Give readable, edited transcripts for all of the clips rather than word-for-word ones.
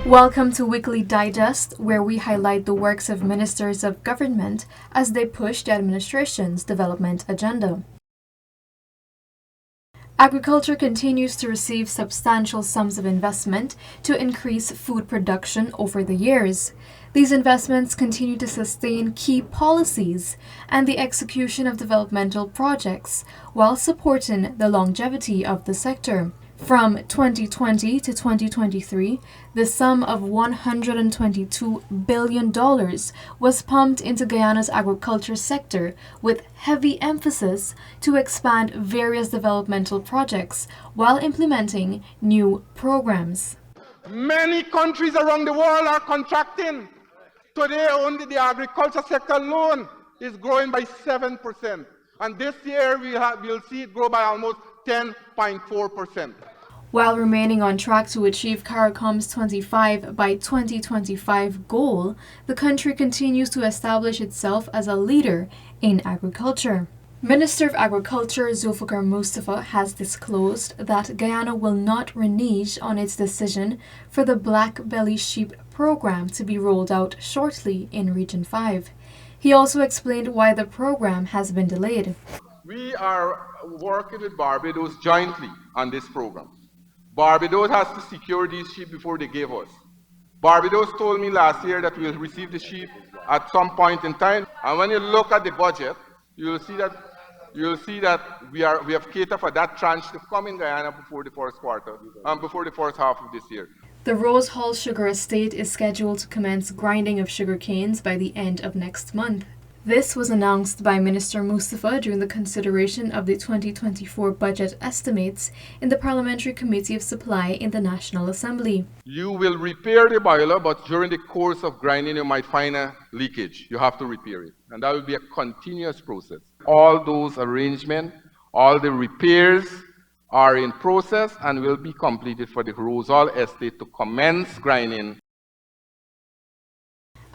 Welcome to Weekly Digest, where we highlight the works of ministers of government as they push the administration's development agenda. Agriculture continues to receive substantial sums of investment to increase food production over the years. These investments continue to sustain key policies and the execution of developmental projects while supporting the longevity of the sector. From 2020 to 2023, the sum of $122 billion was pumped into Guyana's agriculture sector with heavy emphasis to expand various developmental projects while implementing new programs. Many countries around the world are contracting. Today, only the agriculture sector alone is growing by 7%. And this year, we'll see it grow by almost 10.4%. While remaining on track to achieve CARICOM's 25 by 2025 goal, the country continues to establish itself as a leader in agriculture. Minister of Agriculture Zulfikar Mustafa has disclosed that Guyana will not renege on its decision for the black belly sheep program to be rolled out shortly in Region 5. He also explained why the program has been delayed. We are working with Barbados jointly on this program. Barbados has to secure these sheep before they give us. Barbados told me last year that we'll receive the sheep at some point in time. And when you look at the budget, you'll see that we have catered for that tranche to come in Guyana before the first half of this year. The Rose Hall Sugar Estate is scheduled to commence grinding of sugar canes by the end of next month. This was announced by Minister Mustafa during the consideration of the 2024 budget estimates in the Parliamentary Committee of Supply in the National Assembly. You will repair the boiler, but during the course of grinding, you might find a leakage. You have to repair it. And that will be a continuous process. All those arrangements, all the repairs are in process and will be completed for the Rose Hall Estate to commence grinding.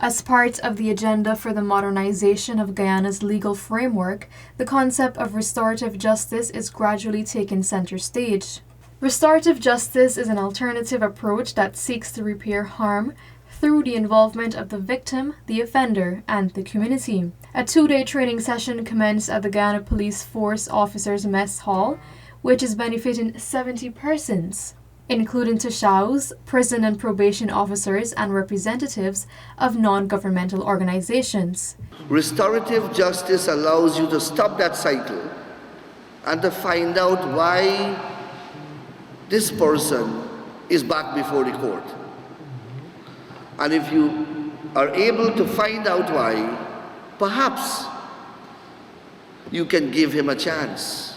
As part of the agenda for the modernization of Guyana's legal framework, the concept of restorative justice is gradually taking center stage. Restorative justice is an alternative approach that seeks to repair harm through the involvement of the victim, the offender, and the community. A two-day training session commenced at the Guyana Police Force Officers Mess Hall, which is benefiting 70 persons, including Tashaus, prison and probation officers, and representatives of non-governmental organizations. Restorative justice allows you to stop that cycle and to find out why this person is back before the court. And if you are able to find out why, perhaps you can give him a chance.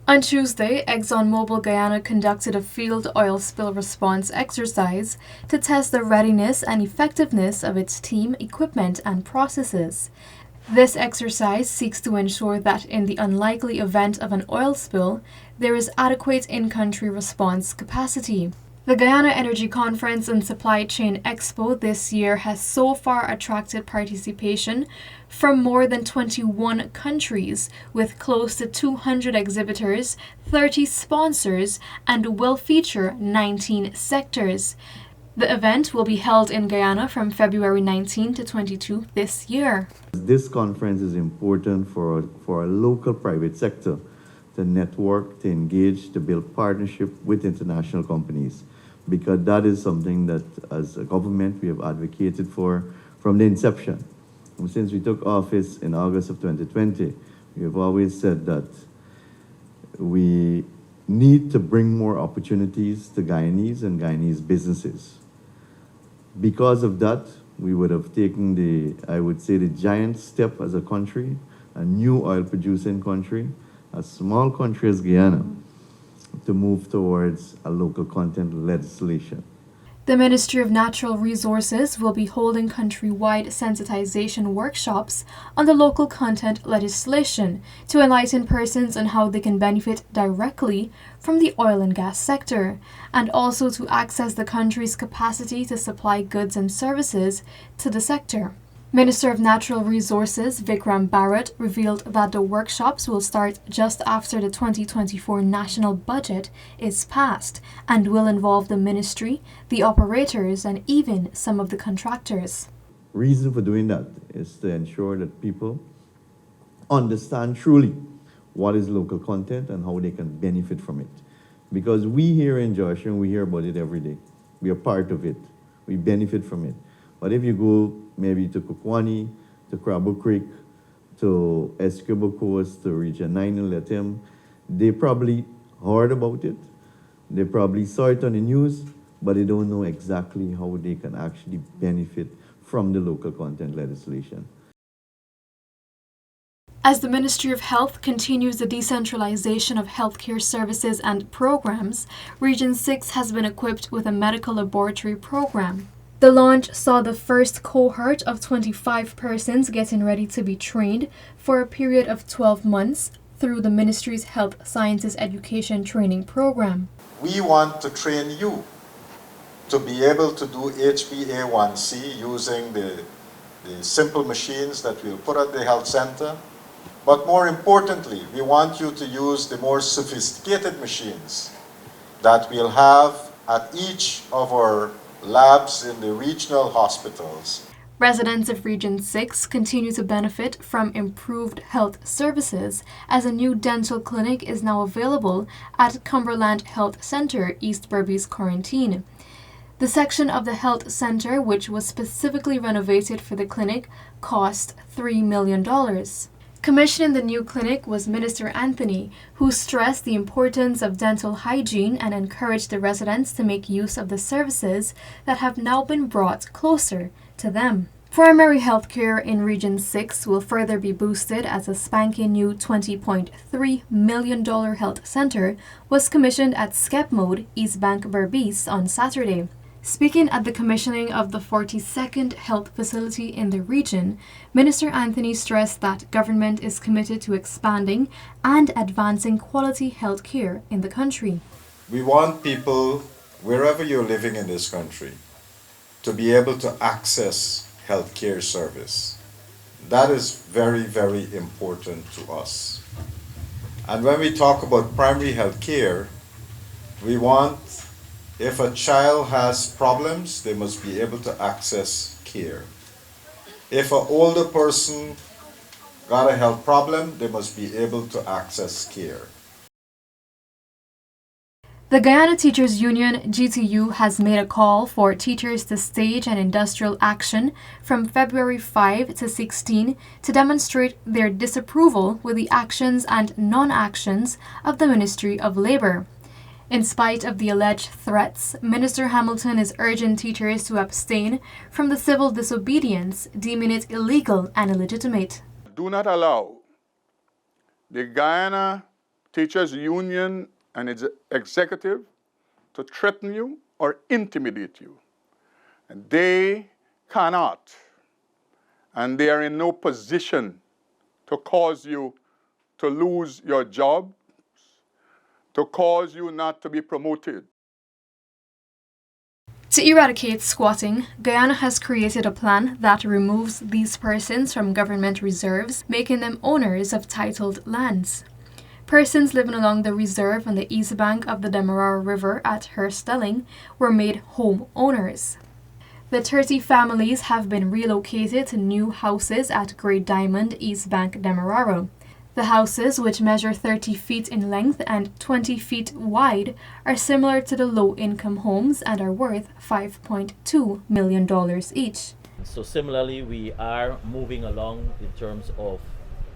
On Tuesday, ExxonMobil Guyana conducted a field oil spill response exercise to test the readiness and effectiveness of its team, equipment, and processes. This exercise seeks to ensure that in the unlikely event of an oil spill, there is adequate in-country response capacity. The Guyana Energy Conference and Supply Chain Expo this year has so far attracted participation from more than 21 countries, with close to 200 exhibitors, 30 sponsors, and will feature 19 sectors. The event will be held in Guyana from February 19 to 22 this year. This conference is important for our local private sector to network, to engage, to build partnership with international companies, because that is something that as a government we have advocated for from the inception. And since we took office in August of 2020, we have always said that we need to bring more opportunities to Guyanese and Guyanese businesses. Because of that, we would have taken the giant step as a country, a new oil producing country, a small country as Guyana, to move towards a local content legislation. The Ministry of Natural Resources will be holding countrywide sensitization workshops on the local content legislation to enlighten persons on how they can benefit directly from the oil and gas sector, and also to access the country's capacity to supply goods and services to the sector. Minister of Natural Resources Vikram Bharat revealed that the workshops will start just after the 2024 national budget is passed and will involve the ministry, the operators, and even some of the contractors. Reason for doing that is to ensure that people understand truly what is local content and how they can benefit from it. Because we here in Joshua, we hear about it every day. We are part of it. We benefit from it. But if you go maybe to Kukwani, to Crabo Creek, to Escobar Coast, to Region 9 in Letem, they probably heard about it. They probably saw it on the news, but they don't know exactly how they can actually benefit from the local content legislation. As the Ministry of Health continues the decentralization of healthcare services and programs, Region 6 has been equipped with a medical laboratory program. The launch saw the first cohort of 25 persons getting ready to be trained for a period of 12 months through the Ministry's Health Sciences Education Training Program. We want to train you to be able to do HbA1c using the simple machines that we'll put at the health center. But more importantly, we want you to use the more sophisticated machines that we'll have at each of our labs in the regional hospitals. Residents of Region 6 continue to benefit from improved health services as a new dental clinic is now available at Cumberland Health Center, East Berbice Quarantine. The section of the health center, which was specifically renovated for the clinic, cost $3 million. Commissioning the new clinic was Minister Anthony, who stressed the importance of dental hygiene and encouraged the residents to make use of the services that have now been brought closer to them. Primary health care in Region 6 will further be boosted as a spanking new $20.3 million health center was commissioned at Skepmode, East Bank, Berbice on Saturday. Speaking at the commissioning of the 42nd health facility in the region, Minister Anthony stressed that government is committed to expanding and advancing quality health care in the country. We want people, wherever you're living in this country, to be able to access health care service. That is very, very important to us. And when we talk about primary health care, we want, if a child has problems, they must be able to access care. If an older person got a health problem, they must be able to access care. The Guyana Teachers Union, GTU, has made a call for teachers to stage an industrial action from February 5 to 16 to demonstrate their disapproval with the actions and non-actions of the Ministry of Labour. In spite of the alleged threats, Minister Hamilton is urging teachers to abstain from the civil disobedience, deeming it illegal and illegitimate. Do not allow the Guyana Teachers Union and its executive to threaten you or intimidate you. And they cannot, and they are in no position to cause you to lose your job, to cause you not to be promoted. To eradicate squatting, Guyana has created a plan that removes these persons from government reserves, making them owners of titled lands. Persons living along the reserve on the east bank of the Demerara River at Herstelling were made home owners. The 30 families have been relocated to new houses at Great Diamond, East Bank, Demerara. The houses, which measure 30 feet in length and 20 feet wide, are similar to the low-income homes and are worth $5.2 million each. So similarly, we are moving along in terms of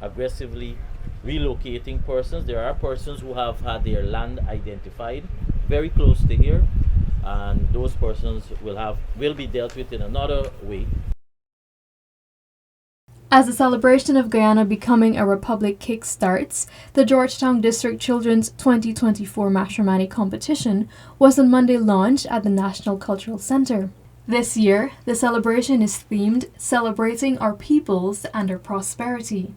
aggressively relocating persons. There are persons who have had their land identified very close to here, and those persons will be dealt with in another way. As the celebration of Guyana becoming a republic kick-starts, the Georgetown District Children's 2024 Mashramani competition was on Monday launched at the National Cultural Center. This year, the celebration is themed Celebrating Our Peoples and Our Prosperity.